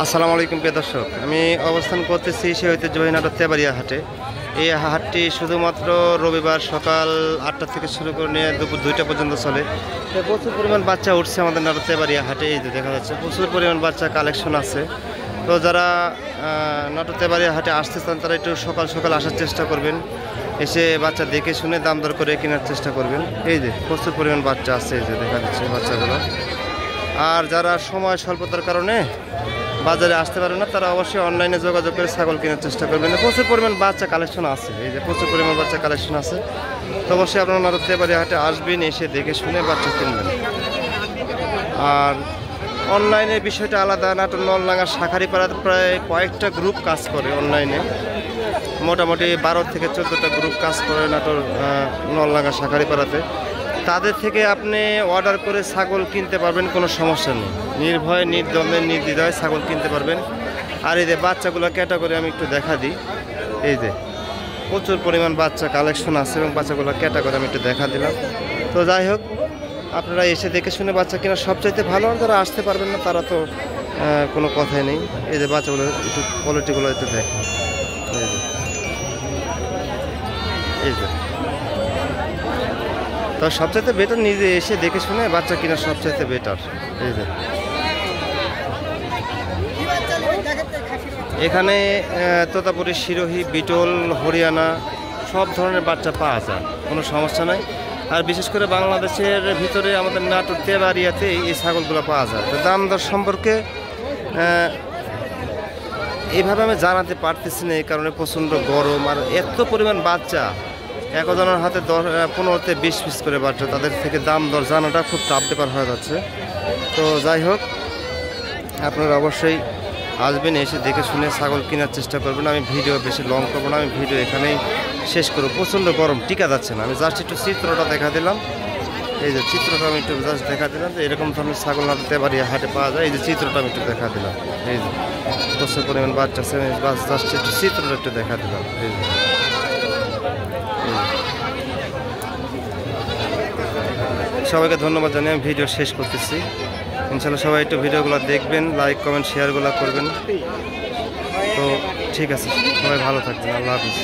আসসালামু আলাইকুম প্রিয় দর্শক, আমি অবস্থান করতেছি সে ঐতিহ্যবাহী নাটোর তেবাড়িয়া হাটে। এই হাটটি শুধুমাত্র রবিবার সকাল 8টা থেকে শুরু করে নিয়ে দুপুর 2টা পর্যন্ত চলে। তো প্রচুর পরিমাণ বাচ্চা উঠছে আমাদের নাটোর তেবাড়িয়া হাটে। এই যে দেখা যাচ্ছে প্রচুর পরিমাণ বাচ্চা কালেকশন আছে। তো যারা নাটোর তেবাড়িয়া হাটে আসতে চান তারা একটু সকাল সকাল আসার চেষ্টা করবেন, এসে বাচ্চা দেখে শুনে দাম দর করে কেনার চেষ্টা করবেন। এই যে প্রচুর পরিমাণ বাচ্চা আছে, এই যে দেখা যাচ্ছে বাচ্চাগুলো। আর যারা সময় স্বল্পতার কারণে বাজারে আসতে পারে না তারা অবশ্যই অনলাইনে যোগাযোগ করে ছাগল কেনার চেষ্টা করবেন। প্রচুর পরিমাণ বাচ্চা কালেকশন আছে, এই যে প্রচুর পরিমাণ বাচ্চা কালেকশন আছে। তো অবশ্যই আপনারা নাটোর তেবাড়িয়া হাটে আসবেন, এসে দেখে শুনে বাচ্চা কিনবেন। আর অনলাইনের বিষয়টা আলাদা। নাটোর নলডাঙ্গা শাঁখারীপাড়াতে প্রায় কয়েকটা গ্রুপ কাজ করে অনলাইনে, মোটামুটি 12 থেকে 14টা গ্রুপ কাজ করে নাটোর নলডাঙ্গা শাঁখারীপাড়াতে। তাদের থেকে আপনি অর্ডার করে ছাগল কিনতে পারবেন, কোনো সমস্যা নেই। নির্ভয়ে নির্দ্বন্দ্বে নির্দ্বিধায় ছাগল কিনতে পারবেন। আর এই যে বাচ্চাগুলো ক্যাটাগরি আমি একটু দেখা দিই। এই যে প্রচুর পরিমাণ বাচ্চা কালেকশন আছে এবং বাচ্চাগুলো ক্যাটাগরি আমি একটু দেখা দিলাম। তো যাই হোক, আপনারা এসে দেখে শুনে বাচ্চা কেনা সবচাইতে ভালো। আর যারা আসতে পারবেন না তারা তো কোনো কথাই নেই। এই যে বাচ্চাগুলো একটু কোয়ালিটিগুলো একটু দেখেন। এই যে তো সবচাইতে বেটার নিজে এসে দেখে শুনে বাচ্চা কেনা সবচাইতে বেটার। এই যে এখানে তোতাপুরি, সিরোহি, বিটল, হরিয়ানা সব ধরনের বাচ্চা পাওয়া যায়, কোনো সমস্যা নাই। আর বিশেষ করে বাংলাদেশের ভিতরে আমাদের নাটোর তেবাড়িয়াতে এই ছাগলগুলো পাওয়া যায়। তো দাম দর সম্পর্কে এইভাবে আমি জানাতে পারতেছি না, এই কারণে প্রচণ্ড গরম আর এত পরিমাণ বাচ্চা। একজনের হাতে 15 থেকে 20 পিস করে বাচ্চা, তাদের থেকে দাম দর জানাটা খুব টাফ ব্যাপার হয়ে যাচ্ছে। তো যাই হোক, আপনারা অবশ্যই আসবেন, এসে দেখে শুনে ছাগল কেনার চেষ্টা করবেন। আমি ভিডিও বেশি লং করবো না, আমি ভিডিও এখানেই শেষ করবো। প্রচণ্ড গরম, টিকা যাচ্ছে না। আমি জাস্ট একটু চিত্রটা দেখা দিলাম। এই যে চিত্রটা আমি একটু জাস্ট দেখা দিলাম যে এরকম ধরনের ছাগল নাটোর তেবাড়িয়া হাটে পাওয়া যায়। এই যে চিত্রটা আমি একটু দেখা দিলাম। এই যে প্রচুর পরিমাণ বাচ্চা আছে, জাস্ট একটু চিত্রটা একটু দেখা দিলাম। এই যে সবাইকে ধন্যবাদ জানিয়ে আমি ভিডিও শেষ করতেছি। ইনশাল্লাহ সবাই একটু ভিডিওগুলো দেখবেন, লাইক কমেন্ট শেয়ারগুলো করবেন। তো ঠিক আছে, সবাই ভালো থাকবেন। আল্লাহ হাফিজ।